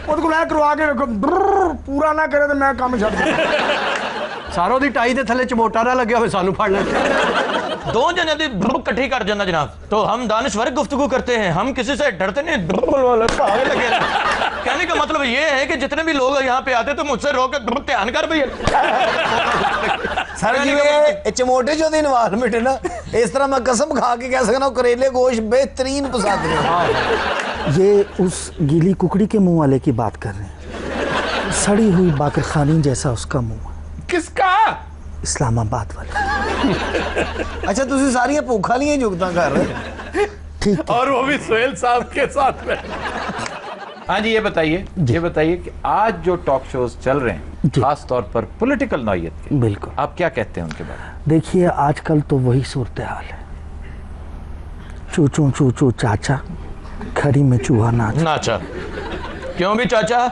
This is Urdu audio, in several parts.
ਉਹਦੇ ਕੋਲ ਐ ਕਰਵਾ ਕੇ ਵੇਖੋ, ਪੂਰਾ ਨਾ ਕਰੇ ਤੇ ਮੈਂ ਕੰਮ ਛੱਡ ਦੇ। ਸਾਰੋ ਦੀ ਟਾਈ ਦੇ ਥੱਲੇ ਚਮੋਟਾ ਨਾ ਲੱਗਿਆ ਹੋਵੇ, ਸਾਨੂੰ ਫੜ ਲੈ। دو جنے دی کٹھی کر جانا جناب. تو ہم دانشور گفتگو کرتے ہیں, ہم کسی سے ڈرتے نہیں. لگے کہنے کا مطلب یہ ہے کہ جتنے بھی لوگ یہاں پہ آتے تو مجھ سے رو کے دھیان کر بھئی. سر جی چموٹے جو دی انوالمنٹ ہے نا, اس طرح میں قسم کھا کے کہہ سکنا کریلے گوشت بہترین پسند ہے. یہ اس گیلی ککڑی کے منہ والے کی بات کر رہے ہیں. سڑی ہوئی باقر خانی جیسا اس کا منہ. کس کا؟ اسلام آباد والا. اچھا تسی ساریاں بھوکھا لیاں جگتاں کر رہے ٹھیک. اور وہ بھی سہیل صاحب کے ساتھ میں. ہاں جی یہ بتائیے کہ آج جو ٹاک شوز چل رہے ہیں خاص طور پر پولیٹیکل نوعیت کے, بالکل آپ کیا کہتے ہیں ان کے بارے میں؟ دیکھیے آج کل تو وہی صورتحال ہے. چوچوں چوچو چاچا, کھڑی میں چوہا ناچا. کیوں بھی چاچا؟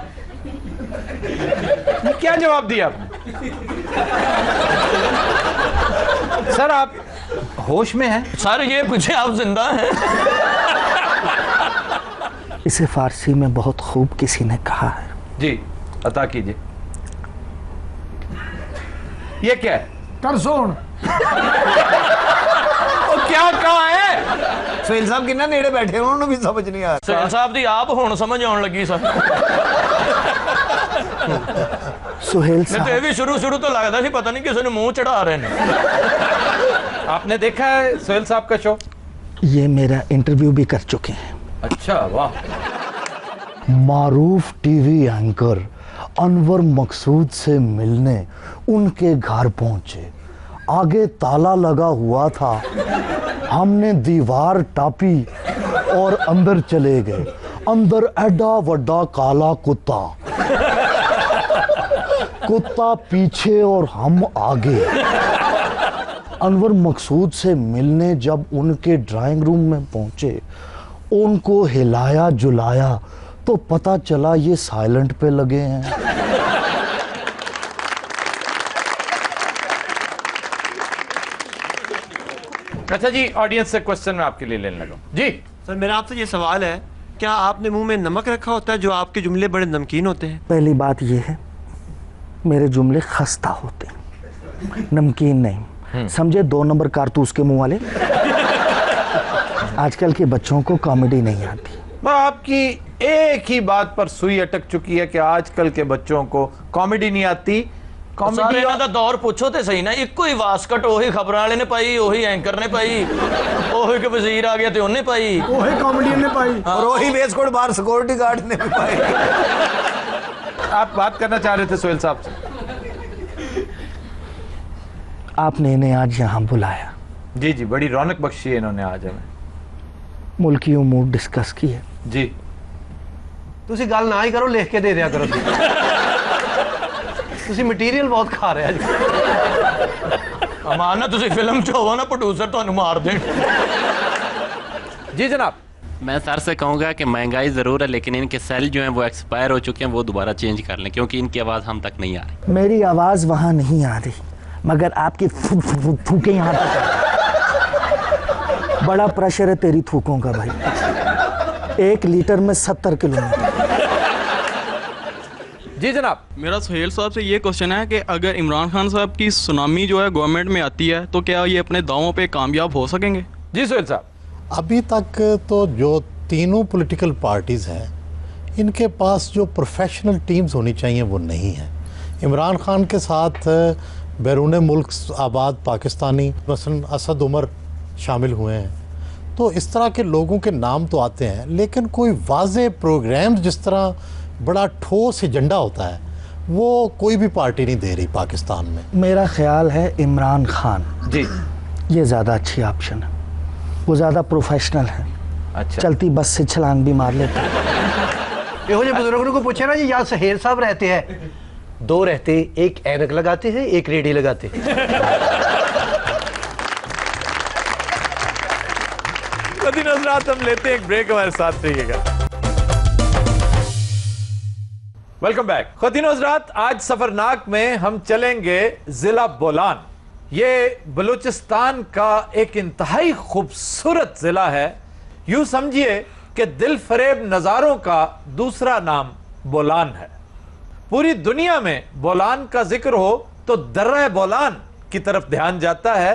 کیا جواب دیا آپ نے؟ سر آپ ہوش میں ہیں؟ سر یہ پوچھے آپ زندہ ہیں؟ اسے فارسی میں بہت خوب کسی نے کہا ہے. جی عطا کیجئے. یہ کیا ہے؟ کرسون. کیا کہا ہے؟ سہیل صاحب کنا نیڑے بیٹھے انہوں نے بھی سمجھ نہیں آیا. سہیل صاحب دی آپ ہون سمجھ آن لگی سر. سہیل میں تو یہ بھی شروع تو لگتا سی پتہ نہیں کسی نے منہ چڑھا رہے ہیں. آپ نے دیکھا ہے سہیل صاحب کا شو؟ یہ میرا انٹرویو بھی کر چکے ہیں. اچھا واہ. معروف ٹی وی اینکر انور مقصود سے ملنے ان کے گھر پہنچے. آگے تالا لگا ہوا تھا, ہم نے دیوار ٹاپی اور اندر چلے گئے. اندر ایڈا وڈا کالا کتا, کتا پیچھے اور ہم آگے. انور مقصود سے ملنے جب ان کے ڈرائنگ روم میں پہنچے, ان کو ہلایا جلایا تو پتہ چلا یہ سائلنٹ پہ لگے ہیں. اچھا جی, آڈینس سے کوسچن میں آپ کے لیے لینے لگا. جی سر میرا آپ سے یہ سوال ہے, کیا آپ نے منہ میں نمک رکھا ہوتا ہے جو آپ کے جملے بڑے نمکین ہوتے ہیں؟ پہلی بات یہ ہے میرے جملے خستہ ہوتے ہیں, نمکین نہیں. سمجھے 2 نمبر کارتوس کے منہ والے. آج کل کے بچوں کو کامیڈی نہیں آتی. آپ کی ایک ہی بات پر سوئی اٹک چکی ہے کہ آج کل کے بچوں کو کامیڈی نہیں آتی. سارے انہاں دا دور پوچھو تے صحیح نا, ایک ہی واسکٹ وہی خبراں والے نے پائی, وہی اینکر نے پائی, وہی کہ وزیر آ گیا تے انہیں پائی, وہی کامیڈین نے پائی, اور وہی ویس کوٹ بار سیکورٹی گارڈ نے بھی پائی. آپ بات کرنا چاہ رہے تھے سہیل صاحب سے. آپ نے انہیں آج یہاں بلایا. جی جی, بڑی رونق بخشی ہے انہوں نے آج ہمیں. ملکی امور ڈسکس کی ہے. جی تسی گل نہ ہی کرو, لکھ کے دے دیا کرو. تسی مٹیریل بہت کھا رہے ہیں. امان نا تسی فلم چ ہو نا پروڈیوسر تانوں مار دین. جی جناب. میں سر سے کہوں گا کہ مہنگائی ضرور ہے, لیکن ان کے سیل جو ہیں وہ ایکسپائر ہو چکے ہیں, وہ دوبارہ چینج کر لیں کیونکہ ان کی آواز ہم تک نہیں آ رہی. میری آواز وہاں نہیں آ رہی, مگر آپ کی تھوکیں یہاں تک. بڑا پریشر ہے تیری تھوکوں کا بھائی. 1 لیٹر میں 70 کلومیٹر. جی جناب. میرا سہیل صاحب سے یہ کوشچن ہے کہ اگر عمران خان صاحب کی سونامی جو ہے گورنمنٹ میں آتی ہے تو کیا یہ اپنے دعووں پہ کامیاب ہو سکیں گے؟ جی سہیل صاحب. ابھی تک تو جو تینوں پولیٹیکل پارٹیز ہیں ان کے پاس جو پروفیشنل ٹیمز ہونی چاہیے وہ نہیں ہیں. عمران خان کے ساتھ بیرون ملک آباد پاکستانی مثلا اسد عمر شامل ہوئے ہیں, تو اس طرح کے لوگوں کے نام تو آتے ہیں, لیکن کوئی واضح پروگرام جس طرح بڑا ٹھوس ایجنڈا ہوتا ہے وہ کوئی بھی پارٹی نہیں دے رہی پاکستان میں. میرا خیال ہے عمران خان جی یہ زیادہ اچھی آپشن ہے. وہ زیادہ پروفیشنل ہے. اچھا, چلتی بس سے چھلانگ بھی مار لیتے ہیں. یہ جو بزرگوں کو پوچھے نا جی, یہاں سہیل صاحب رہتے ہیں, 2 رہتے, ایک اینک لگاتے ہیں, ایک ریڈی لگاتے ہیں. حضرات ہم لیتے ہیں ایک بریک, ہمارے ساتھ رہیے گا. Welcome back. خواتین و حضرات, آج سفرناک میں ہم چلیں گے ضلع بولان. یہ بلوچستان کا ایک انتہائی خوبصورت ضلع ہے. یوں سمجھیے کہ دل فریب نظاروں کا دوسرا نام بولان ہے. پوری دنیا میں بولان کا ذکر ہو تو درہ بولان کی طرف دھیان جاتا ہے,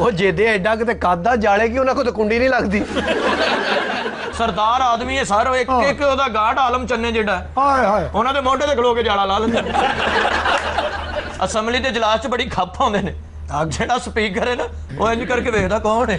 ਉਹ ਜਿਹਦੇ ਐਡਾ ਕਿਤੇ ਕਾਦਾ ਜਾਲੇ ਕਿ ਉਹਨਾਂ ਕੋਲ ਤਾਂ ਕੁੰਡੀ ਨਹੀਂ ਲੱਗਦੀ। ਸਰਦਾਰ ਆਦਮੀ ਹੈ ਸਰ, ਇੱਕ ਇੱਕ ਉਹਦਾ ਗਾਰਡ ਆਲਮ ਚੰਨੇ ਜਿਹੜਾ ਹਾਏ ਹਾਏ, ਉਹਨਾਂ ਦੇ ਮੋਢੇ ਤੇ ਖਲੋ ਕੇ ਜਾਲਾ ਲਾ ਲੈਂਦੇ। ਅਸੈਂਬਲੀ ਦੇ ਇਜਲਾਸ 'ਚ ਬੜੀ ਖੱਪ ਆਉਂਦੇ ਨੇ। ਜਿਹੜਾ ਸਪੀਕਰ ਹੈ ਨਾ, ਉਹ ਇੰਜ ਕਰਕੇ ਵੇਖਦਾ ਕੌਣ ਹੈ।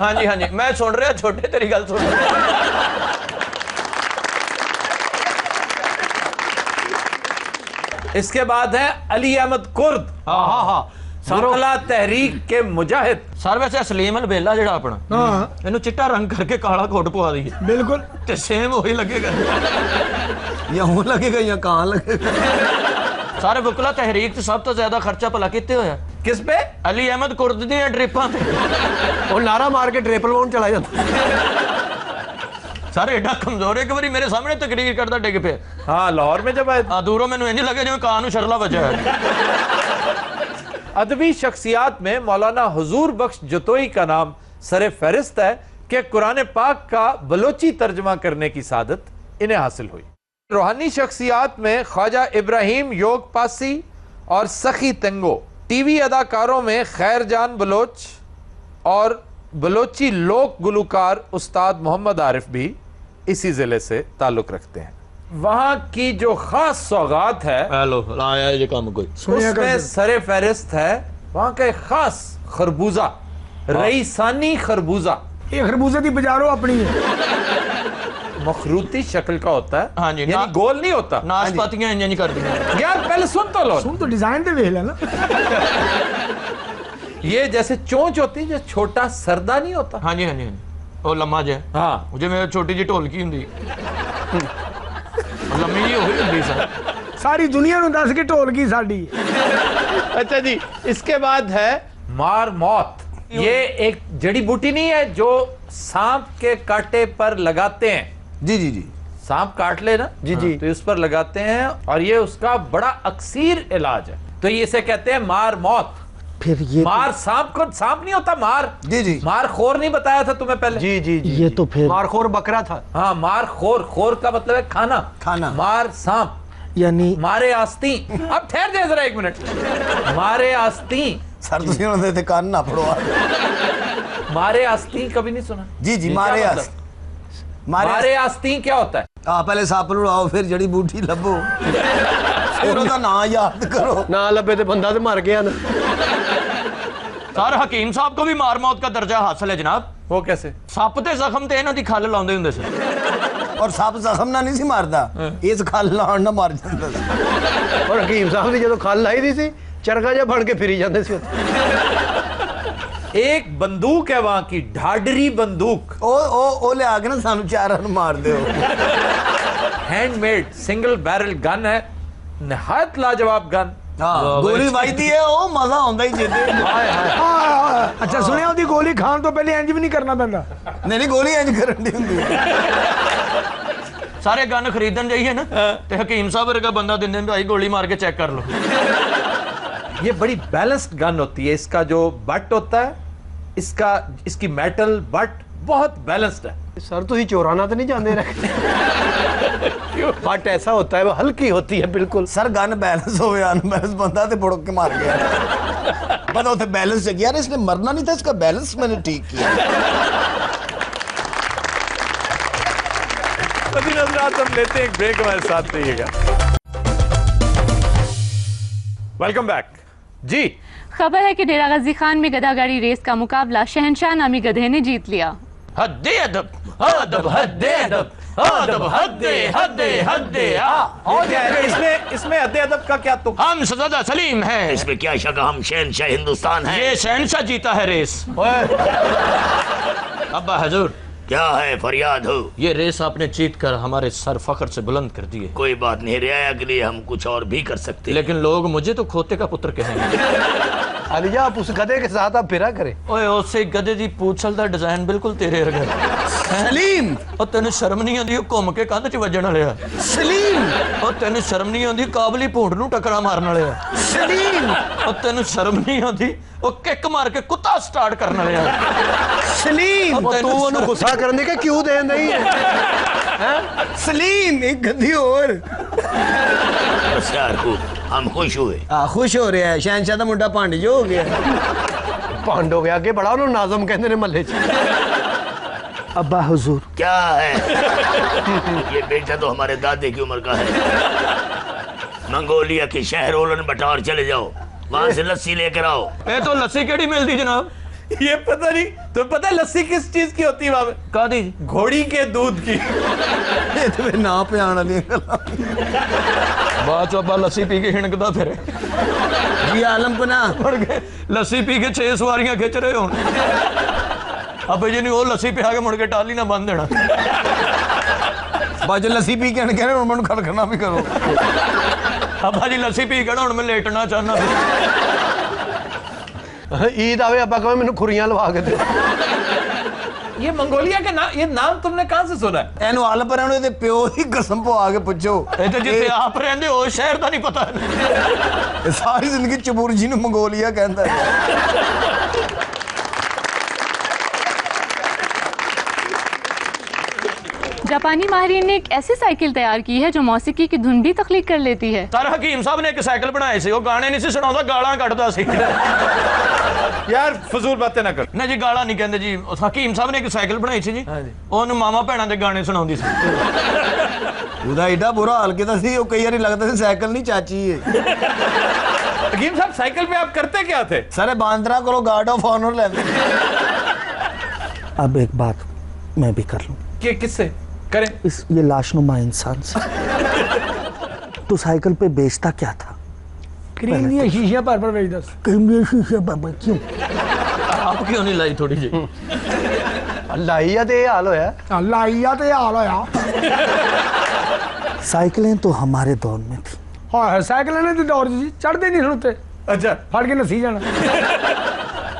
ہاں جی میں سن رہا چھوٹے تیری گل سن رہا. اس کے بعد ہے علی احمد کرد, وکلا تحریک کے مجاہد. سر ویسے سلیم البیلا جڑا اپنا اینو چٹا رنگ کر کے کالا کوٹ پوا دیے بالکل تے سیم وہی لگے گا, یا ہوں لگے گا یا کہاں لگے گا. سارے وکلا تحریک تے سب تو زیادہ خرچہ پلا کیتے ہویا کس پہ؟ علی احمد کرد دی ڈرپاں تے. وہ نعرہ مار کے ٹریپل ون چلا جاتا. سارے ایڈا کمزور ہے کہ باری میرے سامنے تقریر کرتا ڈگ پہ. ہاں لاہور میں جب آئے دوروں میں انج لگے جو کان شرلا بچا ہے. ادبی شخصیات میں مولانا حضور بخش جتوئی کا نام سر فہرست ہے کہ قرآن پاک کا بلوچی ترجمہ کرنے کی سعادت انہیں حاصل ہوئی. روحانی شخصیات میں خواجہ ابراہیم یوگ پاسی اور سخی تنگو. ٹی وی اداکاروں میں خیر جان بلوچ اور بلوچی لوک گلوکار استاد محمد عارف بھی اسی ضلع سے تعلق رکھتے ہیں. وہاں کی جو خاص سوغات ہے آیا یہ کام کوئی اس میں سر فہرست ہے وہاں کا ایک خاص خربوزہ, رئیسانی خربوزہ. یہ خربوزے دی بجارو اپنی ہے, مخروطی شکل کا ہوتا ہے. ہاں جی, یعنی گول نہیں ہوتا. ناشپاتیاں انج کر دیں یار پہلے سن تو لو, سن تو ڈیزائن تے ویکھ لینا. یہ جیسے چونچ ہوتی ہے, جو چھوٹا سردہ نہیں ہوتا. ہاں جی وہ لمحہ جائے. ہاں مجھے میرے چھوٹی جی ڈھولکی ہوں لمحی جی ہوئی ہوں سر. ساری دنیا نو دس کے ڈھولکی ساڈی. اچھا جی, اس کے بعد ہے مار موت. یہ ایک جڑی بوٹی نہیں ہے جو سانپ کے کانٹے پر لگاتے ہیں. جی سانپ کاٹ لے نا جی تو اس پر لگاتے ہیں اور یہ اس کا بڑا اکثیر علاج ہے. تو یہ اسے کہتے ہیں مار موت. پھر یہ مار سانپ کو سانپ نہیں ہوتا, مار جی مار خور نہیں بتایا تھا تمہیں پہلے؟ جی یہ تو پھر مارخور بکرا تھا. ہاں مار خور, خور کا مطلب ہے کھانا. مار سانپ یعنی مارے آستین. اب ٹھہر دے ذرا ایک منٹ. مارے آستین سر تسی انہوں دے کان نہ پڑو. مارے آستین کبھی نہیں سنا؟ جی مارے آس مارے آستین کیا ہوتا ہے؟ پہلے ساپ لڑاؤ پھر جڑی بوٹی لبو پھر انہوں دا نام یاد کرو. نہ لبے تے بندہ تے مر گیا نا. سر حکیم صاحب کو بھی مار موت کا درجہ حاصل ہے جناب. وہ کیسے؟ سپ تے زخم تے انہاں دی کھال لاؤندے ہوندے سے. اور سپ زخم نہ نہیں سی ماردا, اس کھال لاؤن نہ مار جاندا سی. اور حکیم صاحب دی جدوں کھال لائی دی سی چرگا جا بن کے پھری جاندے سی. ایک بندوق ہے وہاں کی, ڈھاڈری بندوق. او لے آگے نا سانو چارن مار دے ہو. ہینڈ میڈ سنگل بیرل گن ہے, نہایت لاجواب گن. گولی واجدی ہے او مزہ ہوندا ہی جدے. اچھا سنیا اودی گولی کھان تو پہلے انج بھی نہیں کرنا پیندا. نہیں گولی انج کرن دی ہوندی. سارے گن خریدن جائیے نا تے حکیم صاحب ورگا بندہ دن دن بھائی گولی مار کے چیک کر لو. یہ بڑی بیلنسڈ گن ہوتی ہے. اس کا جو بٹ ہوتا ہے, اس کی میٹل بٹ بہت بیلنسڈ ہے. سر تو ہی چورانا تو نہیں جاندے رکھتے. بٹ ایسا ہوتا ہے وہ ہلکی ہوتی ہے بالکل. سر گن بیلنس ہوئے ان بیلنس بندہ تے بڑک کے مار گیا. بندہ ہوتے بیلنس سے یار اس نے مرنا نہیں تھا, اس کا بیلنس میں نے ٹھیک کیا. ابھی نظرات ہم لیتے ہیں ایک بریک, ہمارے ساتھ رہیے گا. Welcome back. جی خبر ہے کہ ڈیرہ غازی خان میں گدھا گاڑی ریس کا مقابلہ شہنشاہ نامی گدھے نے جیت لیا. حد ادب ادب حد ادب ادب حد حد حد. اس میں حد ادب کا کیا تک؟ ہم سزادہ سلیم ہیں. اس میں کیا شک, ہم شہنشاہ ہندوستان ہیں. یہ شہنشاہ جیتا ہے ریس. ابا حضور کیا ہے فریاد ہو؟ یہ ریس آپ نے جیت کر ہمارے سر فخر سے بلند کر دیے. کوئی بات نہیں, رعایا کے لیے ہم کچھ اور بھی کر سکتے, لیکن لوگ مجھے تو کھوتے کا پتر کہیں گے. علی جا آپ اس گدھے کے ساتھ آپ پھرا کریں. اوئے اس سے گدھے دی پوچھل دا ڈیزائن بالکل تیرے ورگا. سلیم او تینوں شرم نہیں آندی گھوم کے کندھ 'چ وجن والے آ. سلیم او تینوں شرم نہیں آندی کابلی پونڈ نوں ٹکرا مارن والے آ. سلیم او تینوں شرم نہیں آندی او کک مار کے کتا سٹارٹ کرن والے آ. سلیم تو انہوں غصہ کرنے کے کیوں دین نہیں ہے. سلیم ایک گدھی اور. بس یار ہم خوش ہوئے. خوش ہو رہا ہے, شہنشاہ دا منڈا پانڈ جو ہو گیا. پانڈ ہو گیا کہ بڑا انہوں ناظم کہتے ہیں محلے چ. ابا حضور کیا ہے یہ بیٹا تو ہمارے دادے کی عمر کا ہے. منگولیا کے شہر اولن بٹار چلے جاؤ, وہاں سے لسی لے کر آؤ. اے تو لسی کیڑی ملتی جناب؟ یہ پتہ نہیں تو پتہ ہے لسی کس چیز کی ہوتی ہے وہاں پہ؟ کہا دی گھوڑی کے دودھ کی. یہ تو پھر نہ پہ آنا لیا بعد چ ابا لسی پی کے ہنکتا پھر جی عالم کو نا مڑ کے لسی پی کے 6 سواریاں کھچ رہے ہون ابے جی نہیں وہ لسی پی کے مڑ کے ٹالی نہ بند دینا باجو لسی پی کے کہہ رہے ہیں کھڑکنا بھی کرو. ابا جی لسی پی کے ہوں میں لیٹنا چاہنا. عید آوے ابا کہو مینوں کھریاں لوا کے دے. یہ منگولیا کا نام یہ نام تم نے کہاں سے سنا ہے؟ اینو عالم پر رہنے دے پیو ہی قسم پو آگے پوچھو یہ تو جتنے آپ رہندے ہو شہر دا نہیں پتا. ساری زندگی چبور جی نو منگولیا کہندا ہے. جاپانی ماہرین نے ایک ایسی سائیکل تیار کی ہے جو موسیقی کی دھن بھی تخلیق کر لیتی ہے. سر حکیم صاحب نے ایک سائیکل بنائے سی وہ گانے نہیں سی سناؤں گالاں کٹدا سی. یار فضول باتیں نہ کر. نہیں جی گالاں نہیں کہندے جی حکیم صاحب نے ایک سائیکل بنائی سی جی اونوں ماما بھیڑاں دے گانے سناوندی سی. ਉਹਦਾ ایڈا برا حال کیتا سی وہ کئی بار لگتا سی سائیکل نہیں چاچی ہے. حکیم صاحب سائیکل پہ آپ کرتے کیا تھے؟ سارے باندرا کو گارڈ آف آنر لیتے. اب ایک بات میں بھی کر لوں کہ کس سے کریں؟ یہ لاش نما انسان سے. تو سائیکل پہ بیچتا کیا تھا؟ کریم دیا شیشیاں پر بیچ دس. کریم دیا شیشیاں پر کیوں؟ آپ کیوں نہیں لائی تھوڑی جی؟ لائیا تے حال ہویا. لائیا تے حال ہویا. سائیکلیں تو ہمارے دور میں تھی. ہاں سائیکل نے تو دور جی چڑھتے نہیں ہوتے. اچھا پھڑ کے نسی جانا.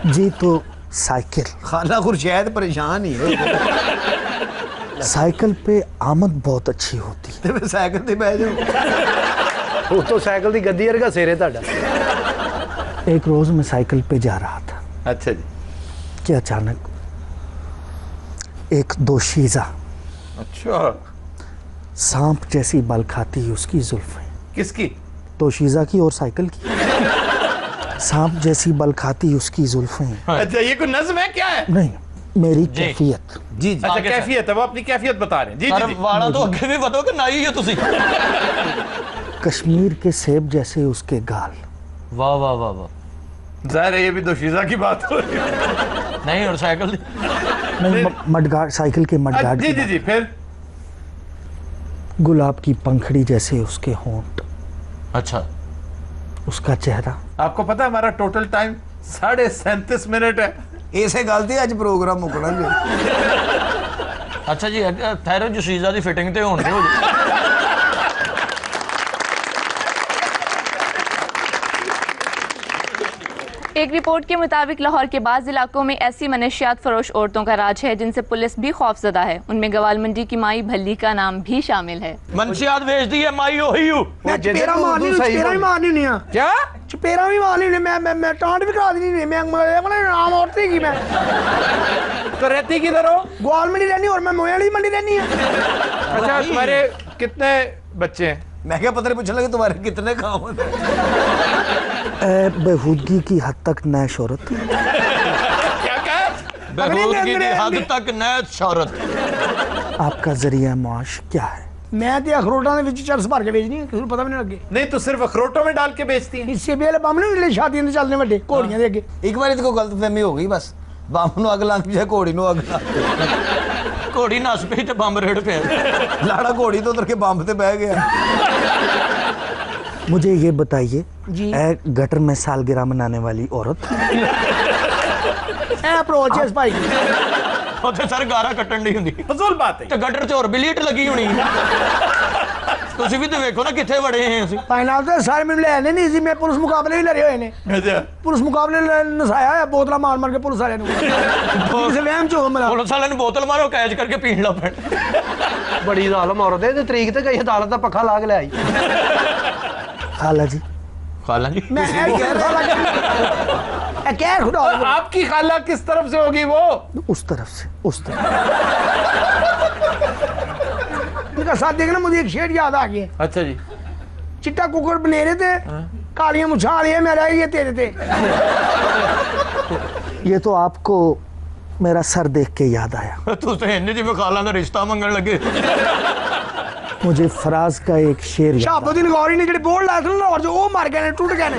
جی تو سائیکل خالہ خورشید پریشان ہی ہے. سائیکل پہ آمد بہت اچھی ہوتی ہے. تے سائیکل تے بیٹھ جاؤ. وہ تو سائیکل دی گدی ورگا سیرے تہاڈا. ایک روز میں سائیکل پہ جا رہا تھا اچھا جی کہ اچانک ایک دوشیزہ اچھا سانپ جیسی بل کھاتی اس کی زلفیں. کس کی؟ دوشیزہ کی اور سائیکل کی. سانپ جیسی بل کھاتی اس کی زلفیں. اچھا یہ کوئی نظم ہے کیا ہے؟ نہیں میری کیفیت. جی اچھا کیفیت ہے وہ اپنی کیفیت بتا رہے ہیں. جی سر جی والا تو اگے بھی بتاؤ کہ نائی ہے تسی. کشمیر کے سیب جیسے اس کے گال. واہ واہ واہ واہ. ظاہر ہے یہ بھی دوشیزہ کی بات ہو رہی ہے. نہیں اور سائیکل نہیں مڈگارڈ سائیکل کے مڈگارڈ. جی جی جی پھر گلاب کی پنکھڑی جیسے اس کے ہونٹ. اچھا اس کا چہرہ. آپ کو پتا ہے ہمارا ٹوٹل ٹائم 37.5 منٹ ہے. اسے گل تے اج پروگرام مکنا جی. اچھا جی ٹھہرو جو شیزا دی فٹنگ تے ہون دے. ایک رپورٹ کے مطابق لاہور کے بعض علاقوں میں ایسی منشیات فروش عورتوں کا راج ہے جن سے پولیس بھی خوف زدہ ہے. ان میں گوال منڈی کی مائی بھلی کا نام بھی شامل ہے. منشیات بیچ دی ہے مائی وہی ہوں. میں چپیرا مارنی چپیرا بھی مارنی نہیں ہاں. کیا چپیرا بھی مارنی نہیں. میں ٹانٹ بھی کرا دینی نہیں. میں نام عورتی کی میں تو رہتی کدھر ہو؟ گوال منڈی رہنی اور میں مویاں والی منڈی رہنی ہوں. اچھا تمہارے کتنے بچے ہیں؟ میں کیا پتہ نہیں پوچھنے لگے تمہارے کتنے کام ہوتے ہیں. اے بےہودگی کی حد تک نئے شہرت. کیا کہا؟ بہودگی کی حد تک نیت شہرت. آپ کا ذریعہ معاش کیا ہے؟ میں تے اخروٹاں دے وچ چرس بھر کے بیچنی ہے. کسی پتہ بھی نہیں لگے. نہیں تو صرف اخروٹوں میں ڈال کے بیچتی ہیں؟ اس سے بیل بم نہیں شادیاں دے چلنے وڈے گھوڑیاں دے اگے. ایک بار کو غلط فہمی ہو گئی بس. بم نو اگ لگ جائے گھوڑی نو اگ لگ. گھوڑی نس پئی تے بمب ریڑ پیا. لاڑا گھوڑی تو اتر کے بمب تے بہ گیا. مجھے یہ بتائیے جی اے گٹر میں سالگرہ منانے والی عورت. اے اپروچ بھائی اوتھے سر گارا کٹن دی ہوندی. فضول بات ہے. تے گٹر چ اور بلیٹ لگی ہونی. تسی بھی تے ویکھو نا کتھے وڑے ہیں اسی. فائنل تے سارے مینوں لے نہیں سی. میں پولیس مقابلے بھی لڑے ہوئے نے. اچھا پولیس مقابلے نسایا ہے بوتلاں مار مار کے پولیس والے نوں. کسے وہم چ ہمرا پولیس والے نے بوتل مارو کیچ کر کے پین لا پین. بڑی ظالم عورت ہے. تے طریق تے گئی عدالت دا پکھا لا کے لے آئی. خالہ جی خالہ جی میں کیا خدا آپ کی خالہ کس طرف سے ہوگی؟ وہ اس طرف سے. اس طرف ان کا ساتھ دیکھنا مجھے ایک شعر یاد آ گیا. اچھا جی. چٹا ککڑ بنیرے تھے کالیاں مچھا رہی ہے میرا یہ تیرے تھے. یہ تو آپ کو میرا سر دیکھ کے یاد آیا. تو تے ہن جی میں خالہ دا رشتہ منگن لگے. مجھے فراز کا ایک شعر یاد شہاب الدین غوری نے جڑے بورڈ لائے تھے نا اور جو وہ مر گئے نے ٹوٹ گئے نے.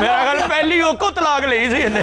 ਮੇਰਾ ਖਿਆਲ ਪਹਿਲੀ ਉਹ ਤਲਾਕ ਲਈ ਸੀ ਇਹਨੇ।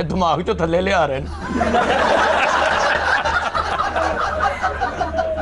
ਇਹ ਦਿਮਾਗ ਚੋਂ ਥੱਲੇ ਲਿਆ ਰਹੇ ਨੇ।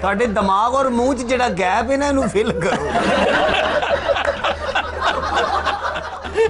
ਤੁਹਾਡੇ ਦਿਮਾਗ ਔਰ ਮੂੰਹ 'ਚ ਜਿਹੜਾ ਗੈਪ ਹੈ ਨਾ ਇਹਨੂੰ ਫਿਲ ਕਰੋ।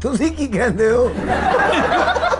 ਤੁਸੀਂ ਕੀ ਕਹਿੰਦੇ ਹੋ?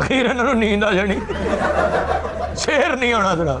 ਅਖੀਰ ਇਹਨਾਂ ਨੂੰ ਨੀਂਦ ਆ ਜਾਣੀ। ਸ਼ੇਰ ਨਹੀਂ ਆਉਣਾ ਜਨਾਬ।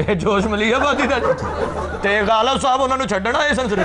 ਇਹ ਜੋਸ਼ ਮਲੀਆਬਾਦੀ ਦਾ ਤੇ ਗਾਲਬ ਸਾਹਿਬ ਉਹਨਾਂ ਨੂੰ ਛੱਡਣਾ ਇਹ ਸੰਸਰੇ।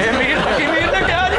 ਇਹ ਮੀਰ ਫਕੀ ਮੀਰ ਨੇ ਕਿਹਾ ਜੀ।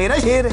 ਮੇਰਾ ਸ਼ੇਰ ਹੈ।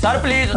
ਸਰ ਪਲੀਜ਼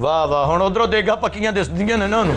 ਵਾਹ ਵਾਹ ਹੁਣ ਉਧਰੋਂ ਦੇਗਾ ਪੱਕੀਆਂ ਦਿਸਦੀਆਂ ਨੇ ਨਾ ਉਹਨੂੰ।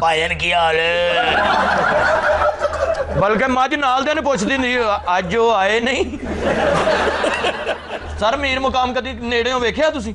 ਭਾਈਨ ਕੀ ਹਾਲ ਹੈ? ਬਲਕਿ ਮੱਝ ਨਾਲ ਦੇ ਨੂੰ ਪੁੱਛਦੀ ਨਹੀਂ ਅੱਜ ਉਹ ਆਏ ਨਹੀਂ। ਸਰ ਮੀਰ ਮੁਕਾਮ ਕਦੀ ਨੇੜਿਓਂ ਵੇਖਿਆ ਤੁਸੀਂ?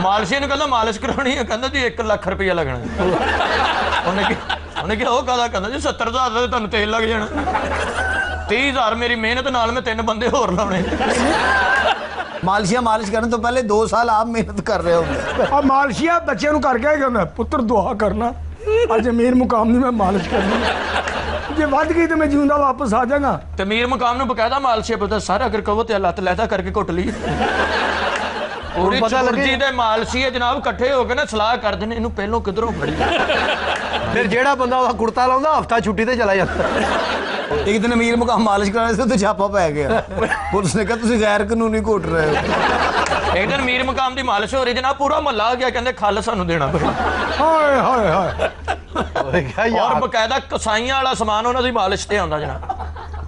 ਮਾਲਸ਼ੀ ਨੂੰ ਕਹਿੰਦਾ ਮਾਲਿਸ਼ ਕਰਾਉਣੀ ਹੈ, ਕਹਿੰਦਾ ਜੀ 1 ਲੱਖ ਰੁਪਇਆ ਲੱਗਣਾ। ਉਹਨੇ ਕਿਹਾ ਉਹ ਕਾਹਦਾ? ਕਹਿੰਦਾ ਜੀ 70,000 ਦਾ ਤੁਹਾਨੂੰ ਤੇਲ ਲੱਗ ਜਾਣਾ। 30,000 ਮੇਰੀ ਮਿਹਨਤ ਨਾਲ ਮੈਂ 3 ਬੰਦੇ ਹੋਰ ਲਾਉਣੇ। ਮਾਲਸ਼ੀਆ ਮਾਲਿਸ਼ ਕਰਨ ਤੋਂ ਪਹਿਲੇ 2 ਸਾਲ ਆਪ ਮਿਹਨਤ ਕਰ ਰਹੇ ਹੋ। ਆ ਮਾਲਸ਼ੀਆ ਬੱਚਿਆਂ ਨੂੰ ਕਰਕੇ ਕਹਿੰਦਾ ਪੁੱਤਰ ਦੁਆ ਕਰਨਾ ਅੱਜ ਅਮੀਰ ਮੁਕਾਮ ਦੀ ਮੈਂ ਮਾਲਿਸ਼ ਕਰਨੀ ਜੇ ਵੱਧ ਗਈ ਤੇ ਮੈਂ ਜਿਉਂਦਾ ਵਾਪਸ ਆ ਜਾਗਾ। ਤੇ ਮੀਰ ਮੁਕਾਮ ਨੂੰ ਬਕਾਇਦਾ ਮਾਲਸ਼ੀ ਪਤਾ ਸਰ ਅਗਰ ਕਹੋ ਤੇ ਲੱਤ ਲੈਦਾ ਕਰਕੇ ਘੁੱਟ ਲਈ। ਪੂਰੀ ਚੁਰਜੀ ਦੇ ਮਾਲਸ਼ੀ ਹੈ ਜਨਾਬ, ਇਕੱਠੇ ਹੋ ਕੇ ਨਾ ਸਲਾਹ ਕਰਦੇ ਨੇ ਇਹਨੂੰ ਪਹਿਲੋਂ ਕਿਧਰੋਂ ਫੜੀ। ਫਿਰ ਜਿਹੜਾ ਬੰਦਾ ਉਹਦਾ ਕੁੜਤਾ ਲਾਉਂਦਾ ਹਫਤਾ ਛੁੱਟੀ ਤੇ ਚਲਾ ਜਾਂਦਾ। ਇੱਕ ਦਿਨ ਅਮੀਰ ਮੁਕਾਮ ਮਾਲਿਸ਼ ਕਰਾ ਰਹੇ ਸੀ ਤੇ ਛਾਪਾ ਪੈ ਗਿਆ। ਪੁਲਿਸ ਨੇ ਕਿਹਾ ਤੁਸੀਂ ਗੈਰ ਕਾਨੂੰਨੀ ਘੁੱਟ ਰਹੇ ਹੋ। ਇੱਕ ਦਿਨ ਮੀਰ ਮੁਕਾਮ ਦੀ ਮਾਲਿਸ਼ ਹੋ ਰਹੀ ਜਨਾਬ, ਪੂਰਾ ਮਹੱਲਾ ਆ ਗਿਆ, ਕਹਿੰਦੇ ਖੱਲ ਸਾਨੂੰ ਦੇਣਾ ਪਏਗਾ। ਹਾਏ ਹਾਏ ਹਾਏ ਔਰ ਬਕਾਇਦਾ ਕਸਾਈਆਂ ਵਾਲਾ ਸਮਾਨ ਉਹਨਾਂ ਦੀ ਮਾਲਿਸ਼ ਤੇ ਆਉਂਦਾ ਜਨਾਬ।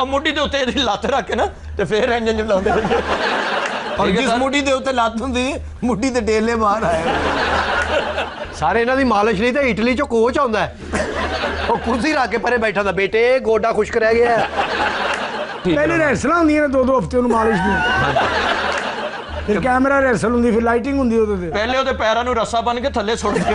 ਉਹ ਮੁੱਢੀ ਦੇ ਉੱਤੇ ਇਹਦੀ ਲੱਤ ਰੱਖ ਕੇ ਨਾ ਤੇ ਫੇਰ ਇੰਜਨ ਲਾਉਂਦੇ। ਔਰ ਜਿਸ ਮੁੱਢੀ ਦੇ ਉੱਤੇ ਲੱਤ ਹੁੰਦੀ ਹੈ ਮੁੱਢੀ ਦੇ ਡੇਲੇ ਬਾਹਰ ਆਏ। ਸਾਰੇ ਇਹਨਾਂ ਦੀ ਮਾਲਿਸ਼ ਲਈ ਤਾਂ ਇਟਲੀ ਚੋਂ ਕੋਚ ਆਉਂਦਾ ਹੈ। ਉਹ ਕੁਰਸੀ ਰੱਖ ਕੇ ਪਰੇ ਬੈਠਾ ਹੁੰਦਾ, ਬੇਟੇ ਗੋਡਾ ਖੁਸ਼ਕ ਰਹਿ ਗਿਆ। ਪਹਿਲੇ ਰੈਸਲਾਂ ਹੁੰਦੀਆਂ ਨੇ 2-2 ਹਫ਼ਤੇ ਨੂੰ ਮਾਲਿਸ਼ ਦੀਆਂ। ਫਿਰ ਕੈਮਰਾ ਰੈਸਲ ਹੁੰਦੀ, ਫਿਰ ਲਾਈਟਿੰਗ ਹੁੰਦੀ ਉਹਦੇ ਤੇ। ਪਹਿਲੇ ਉਹਦੇ ਪੈਰਾਂ ਨੂੰ ਰੱਸਾ ਬੰਨ ਕੇ ਥੱਲੇ ਸੁੱਟ ਕੇ।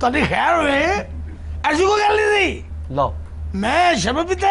ਤੁਹਾਡੀ ਖੈਰ ਹੋਵੇ, ਐਸੀ ਕੋਈ ਗੱਲ ਨਹੀਂ ਸੀ। ਲਓ ਮੈਂ ਸ਼ਰਾਬ ਪੀਤਾ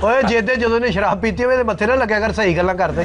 ਓਏ ਜੇਦੇ ਜਦੋਂ ਨੇ ਸ਼ਰਾਬ ਪੀਤੀ ਹੋਵੇ ਤੇ ਮੱਥੇ ਨਾ ਲੱਗਿਆ ਕਰ ਸਹੀ ਗੱਲਾਂ ਕਰਦੇ।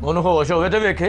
ਉਹਨੂੰ ਹੋਸ਼ ਹੋਵੇ ਤੇ ਵੇਖੇ।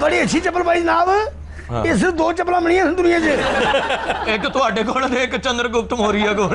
ਬੜੀ ਅੱਛੀ ਚੱਪਲ ਪਾਈ ਜਨਾਬ। ਇਹ ਸਿਰਫ 2 ਚੱਪਲਾਂ ਬਣੀਆਂ ਹਨ ਦੁਨੀਆ 'ਚ। ਇੱਕ ਤੁਹਾਡੇ ਕੋਲ ਤੇ ਇੱਕ ਚੰਦਰਗੁਪਤ ਮੌਰੀਆ ਕੋਲ।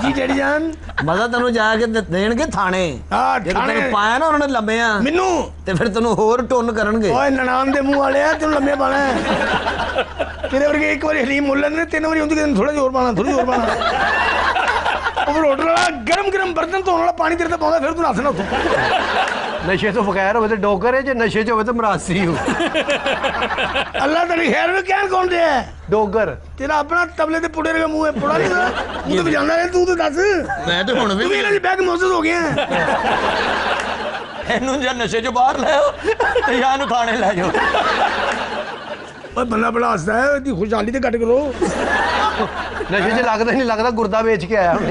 ਜੀ ਡੈਡੀ ਜਾਨ ਮਜ਼ਾ ਤੈਨੂੰ ਜਾ ਕੇ ਦੇਣਗੇ ਥਾਣੇ। ਹਾਂ ਜਦੋਂ ਤੈਨੂੰ ਪਾਇਆ ਨਾ ਉਹਨਾਂ ਨੇ ਲੰਮਿਆਂ ਮੈਨੂੰ ਤੇ ਫਿਰ ਤੈਨੂੰ ਹੋਰ ਟੁੰਨ ਕਰਨਗੇ। ਓਏ ਨਨਾਣ ਦੇ ਮੂੰਹ ਵਾਲਿਆ ਤੈਨੂੰ ਲੰਮੇ ਪਾਣਾ ਹੈ। ਤੇਰੇ ਵਰਗੇ ਇੱਕ ਵਾਰੀ ਹਲੀਮ ਮੁੱਲ ਲੈਂਦੇ ਨੇ 3 ਵਾਰੀ ਹੁੰਦੀ ਕਿ ਥੋੜਾ ਜ਼ੋਰ ਪਾਣਾ ਥੋੜੀ ਜ਼ੋਰ ਪਾਣਾ। ਉਹ ਫਿਰ ਹੋਟਲ ਵਾਲਾ ਗਰਮ ਬਰਤਨ ਧੋਣ ਵਾਲਾ ਪਾਣੀ ਤੇਰੇ ਤੇ ਪਾਉਂਦਾ ਫਿਰ ਤੂੰ ਨੱਸ ਨਾ ਉੱਥੋਂ। ਨਸ਼ੇ ਤੋਂ ਬਗੈਰ ਹੋਵੇ ਤੇ ਡੋਗਰ ਹੈ, ਜੇ ਨਸ਼ੇ 'ਚ ਹੋਵੇ ਤੇ ਮਰਾਸੀ ਹੋ। ਅੱਲਾ ਤੇਰੀ ਖੈਰ ਨੂੰ ਕਹਿਣ ਕੌਣ ਦਿਆ ਡੋਗਰ ਤੇਰਾ ਆਪਣਾ ਤਬਲੇ ਤੇ ਪੁੜੇ ਵਰਗਾ ਮੂੰਹ ਹੈ। ਪੁੜਾ ਨਹੀਂ ਦਾ ਮੂੰਹ ਤੇ ਵਜਾਉਂਦਾ ਰਿਹਾ ਤੂੰ ਤੇ ਦੱਸ। ਮੈਂ ਤੇ ਹੁਣ ਵੀ ਤੂੰ ਇਹਨਾਂ ਦੀ ਬੈਗ ਮੌਜੂਦ ਹੋ ਗਿਆ। ਇਹਨੂੰ ਜਾਂ ਨਸ਼ੇ 'ਚੋਂ ਬਾਹਰ ਲੈ ਆਓ ਤੇ ਜਾਂ ਇਹਨੂੰ ਥਾਣੇ ਲੈ ਜਾਓ। ਓਏ ਬੰਦਾ ਬੜਾ ਹੱਸਦਾ ਹੈ। ਇਹਦੀ ਖੁਸ਼ਹਾਲੀ ਤੇ ਘੱਟ ਕਰੋ। ਨਸ਼ੇ 'ਚ ਲੱਗਦਾ ਨਹੀਂ ਲੱਗਦਾ ਗੁਰਦਾ ਵੇਚ ਕੇ ਆਇਆ ਹੁਣ।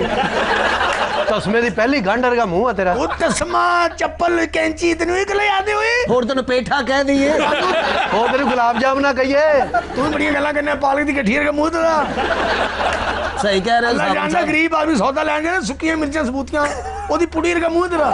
ਤਸਮੇ ਦੀ ਪਹਿਲੀ ਗੰਢ ਵਰਗਾ ਮੂੰਹ ਆ ਤੇਰਾ। ਉਹ ਤਸਮਾ ਚੱਪਲ ਕੈਂਚੀ ਤੈਨੂੰ ਇੱਕ ਲੈ ਆਦੇ ਓਏ। ਹੋਰ ਤੈਨੂੰ ਪੇਠਾ ਕਹਿ ਦਈਏ। ਉਹ ਤੈਨੂੰ ਗੁਲਾਬ ਜਾਮਨਾ ਕਹੀਏ। ਤੂੰ ਬੜੀਆਂ ਗੱਲਾਂ ਕਰਨੇ ਪਾਲਕ ਦੀ ਗੱਠੀ ਵਰਗਾ ਮੂੰਹ ਤੇਰਾ। ਸਹੀ ਕਹਿ ਰਹੇ ਅੱਲਾ ਜਾਣਦਾ ਗਰੀਬ ਆਦਮੀ ਸੌਦਾ ਲੈਣ ਜਾਣਾ ਸੁੱਕੀਆਂ ਮਿਰਚਾਂ ਸਬੂਤੀਆਂ ਉਹਦੀ ਪੁੜੀ ਵਰਗਾ ਮੂੰਹ ਤੇਰਾ।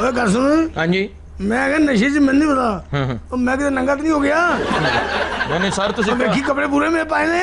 ਓਏ ਗੱਲ ਸੁਣ। ਹਾਂਜੀ ਮੈਂ ਕਿਹਾ ਨਸ਼ੇ 'ਚ ਮੈਨੂੰ ਨਹੀਂ ਪਤਾ। ਉਹ ਮੈਂ ਕਿਤੇ ਨੰਗਾ ਤਾਂ ਨਹੀਂ ਹੋ ਗਿਆ? ਨਹੀਂ ਸਰ ਤੁਸੀਂ ਵੇਖੀ ਕੱਪੜੇ ਪੂਰੇ ਮੇਰੇ ਪਾਏ ਨੇ।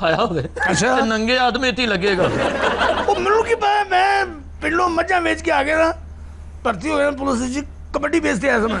ਪਾਇਆ ਹੋਵੇ ਅੱਛਾ ਤੇ ਨੰਗੇ ਆਦਮੀ ਤੇ ਹੀ ਲੱਗੇਗਾ। ਉਹ ਮੈਨੂੰ ਕੀ ਪਤਾ ਮੈਂ ਪਿੰਡੋਂ ਮੱਝਾਂ ਵੇਚ ਕੇ ਆ ਗਿਆ ਨਾ ਭਰਤੀ ਹੋ ਗਿਆ ਪੁਲਿਸ 'ਚ ਕਬੱਡੀ ਵੇਚਦੇ ਆਇਆ ਸੀ ਮੈਂ।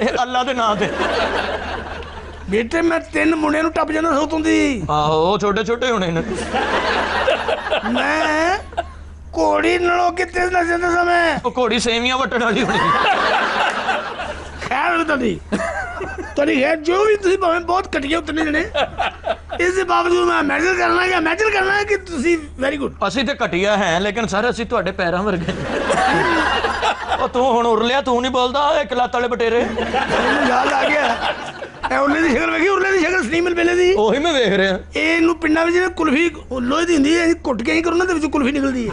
ਇਹ ਅੱਲਾ ਦੇ ਨਾਂ ਤੇ। ਬੇਟੇ ਮੈਂ 3 ਮੁੰਡਿਆਂ ਨੂੰ ਟੱਪ ਜਾਂਦਾ ਸੌਤੋਂ ਦੀ। ਆਹੋ ਉਹ ਛੋਟੇ ਛੋਟੇ ਹੋਣੇ ਨੇ। ਮੈਂ ਘੋੜੀ ਨਾਲੋਂ ਕਿਤੇ ਨਾ ਜਾਂਦਾ ਸਾਂ ਮੈਂ। ਉਹ ਘੋੜੀ ਸੇਵੀਆਂ ਵਟਣ ਵਾਲੀ ਹੋਣੀ। ਖੈਰ ਤੁਹਾਡੀ ਖੈਰ ਜੋ ਵੀ ਤੁਸੀਂ ਭਾਵੇਂ ਬਹੁਤ ਘਟੀਆ ਉਤਨੇ ਜਣੇ ਇਸ ਦੇ ਬਾਵਜੂਦ ਮੈਂ ਮੈਡਲ ਕਰਨਾ ਹੈ ਕਿ ਤੁਸੀਂ ਵੈਰੀ ਗੁੱਡ। ਅਸੀਂ ਤੇ ਘਟੀਆ ਹੈ ਲੇਕਿਨ ਸਰ ਅਸੀਂ ਤੁਹਾਡੇ ਪੈਰਾਂ ਵਰਗੇ। ਉਹ ਤੂੰ ਹੁਣ ਉਰਲਿਆ ਤੂੰ ਨਹੀਂ ਬੋਲਦਾ ਇੱਕ ਲੱਤ ਵਾਲੇ ਬਟੇਰੇ। ਮੈਨੂੰ ਯਾਦ ਆ ਗਿਆ ਇਹ ਉਰਲੇ ਦੀ ਸ਼ਕਲ ਵੇਖੀ ਉਰਲੇ ਦੀ ਸ਼ਕਲ ਸਲੀਮਨ ਪਹਿਲੇ ਦੀ। ਉਹੀ ਮੈਂ ਵੇਖ ਰਿਹਾ। ਇਹਨੂੰ ਪਿੰਡਾਂ ਵਿੱਚ ਜਿਵੇਂ ਕੁਲਫੀ ਲੋਹੇ ਦੀ ਹੁੰਦੀ ਹੈ ਘੁੱਟ ਕੇ ਹੀ ਕਰੋ ਨਾ ਤੇ ਵਿੱਚੋਂ ਕੁਲਫੀ ਨਿਕਲਦੀ ਹੈ।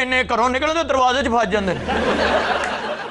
ਇੰਨੇ ਘਰੋਂ ਨਿਕਲਦੇ ਦਰਵਾਜ਼ੇ 'ਚ ਫਸ ਜਾਂਦੇ।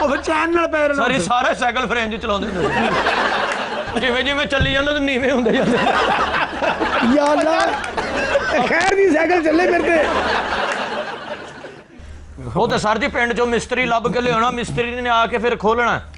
ਉਹ ਫਿਰ ਚੈਨ ਨਾਲ ਪੈਰ ਨਾਲ ਸਾਰੀ ਸਾਰੇ ਸਾਈਕਲ ਫਰੇਮ 'ਚ ਚਲਾਉਂਦੇ ਹੁੰਦੇ ਸੀ। ਜਿਵੇਂ ਜਿਵੇਂ ਚੱਲੀ ਜਾਂਦੇ ਤੇ ਨੀਵੇਂ ਹੁੰਦੇ ਜਾਂਦੇ। ਯਾ ਅੱਲਾ ਖੈਰ ਦੀ ਸਾਈਕਲ ਚੱਲੇ ਮੇਰੇ ਤੇ। ਉਹ ਤੇ ਸਰ ਜੀ ਪਿੰਡ 'ਚੋਂ ਮਿਸਤਰੀ ਲੱਭ ਕੇ ਲਿਆਉਣਾ ਮਿਸਤਰੀ ਨੇ ਆ ਕੇ ਫਿਰ ਖੋਲਣਾ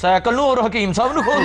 ਸਾਈਕਲ ਨੂੰ ਔਰ ਹਕੀਮ ਸਾਹਿਬ ਨੂੰ ਖੋਲ।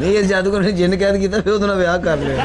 نہیں اس جادوگر نے جن قید کیتا پھر ਉਹਦੇ ਵਿਆਹ ਕਰ ਲਿਆ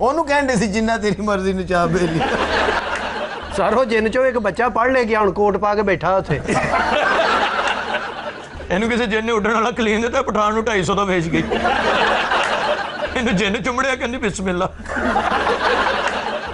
ਉਹਨੂੰ ਕਹਿੰਦੇ ਸੀ ਜਿੰਨਾ ਤੇਰੀ ਮਰਜ਼ੀ ਨੂੰ ਚਾਹ ਬੇਲੀ ਸਰ ਉਹ ਜਿੰਨ ਚੋਂ ਇੱਕ ਬੱਚਾ ਪੜ੍ਹ ਲੈ ਗਿਆ ਹੁਣ ਕੋਟ ਪਾ ਕੇ ਬੈਠਾ ਉੱਥੇ ਇਹਨੂੰ ਕਿਸੇ ਜਿੰਨ ਨੇ ਉੱਡਣ ਵਾਲਾ ਕਲੀਨ ਦਿੱਤਾ ਪਠਾਨ ਨੂੰ 250 ਦਾ ਵੇਚ ਗਈ ਇਹਨੂੰ ਜਿੰਨ ਚੁੰਮੜਿਆ ਕਹਿੰਦੀ ਬਿਸਮਿਲ੍ਲਾ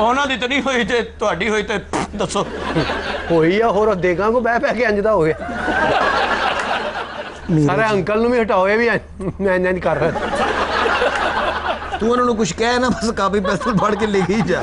ਉਹਨਾਂ ਦੀ ਤਾਂ ਨਹੀਂ ਹੋਈ ਤੇ ਤੁਹਾਡੀ ਹੋਈ ਤੇ ਦੱਸੋ ਹੋਈ ਆ ਹੋਰ ਦੇਗਾ ਕੋ ਬਹਿ ਕੇ ਇੰਜ ਦਾ ਹੋ ਗਿਆ ਸਾਰੇ ਅੰਕਲ ਨੂੰ ਵੀ ਹਟਾਓ ਇਹ ਵੀ ਮੈਂ ਇੰਜ ਨਹੀਂ ਕਰ ਰਿਹਾ ਤੂੰ ਉਹਨਾਂ ਨੂੰ ਕੁਝ ਕਹਿ ਨਾ ਬਸ ਕਾਪੀ ਪੈਨਸਲ ਫੜ ਕੇ ਲਿਖ ਹੀ ਜਾ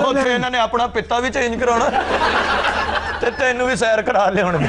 ਉੱਥੇ ਇਹਨਾਂ ਨੇ ਆਪਣਾ ਪਿੱਤਾ ਵੀ ਚੇਂਜ ਕਰਾਉਣਾ ਤੇ ਤੈਨੂੰ ਵੀ ਸੈਰ ਕਰਾ ਲਿਆਉਣਗੇ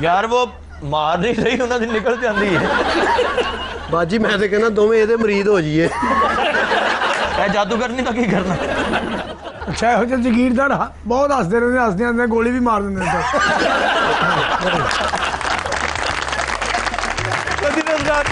ਯਾਰ ਉਹ ਮਾਰ ਨਹੀਂ ਰਹੀ ਉਹਨਾਂ ਦੀ ਨਿਕਲ ਜਾਂਦੀ ਹੈ ਬਾਜੀ ਮੈਂ ਤੇ ਕਹਿੰਦਾ ਦੋਵੇਂ ਇਹਦੇ ਮਰੀਦ ਹੋ ਜਾਈਏ ਇਹ ਜਾਦੂਗਰ ਨਹੀਂ ਤਾਂ ਕੀ ਕਰਨਾ ਅੱਛਾ ਇਹੋ ਜਿਹੇ ਜ਼ਗੀਰਦਾਰ ਬਹੁਤ ਹੱਸਦੇ ਰਹਿੰਦੇ ਹੱਸਦੇ ਗੋਲੀ ਵੀ ਮਾਰ ਦਿੰਦੇ ਨੇ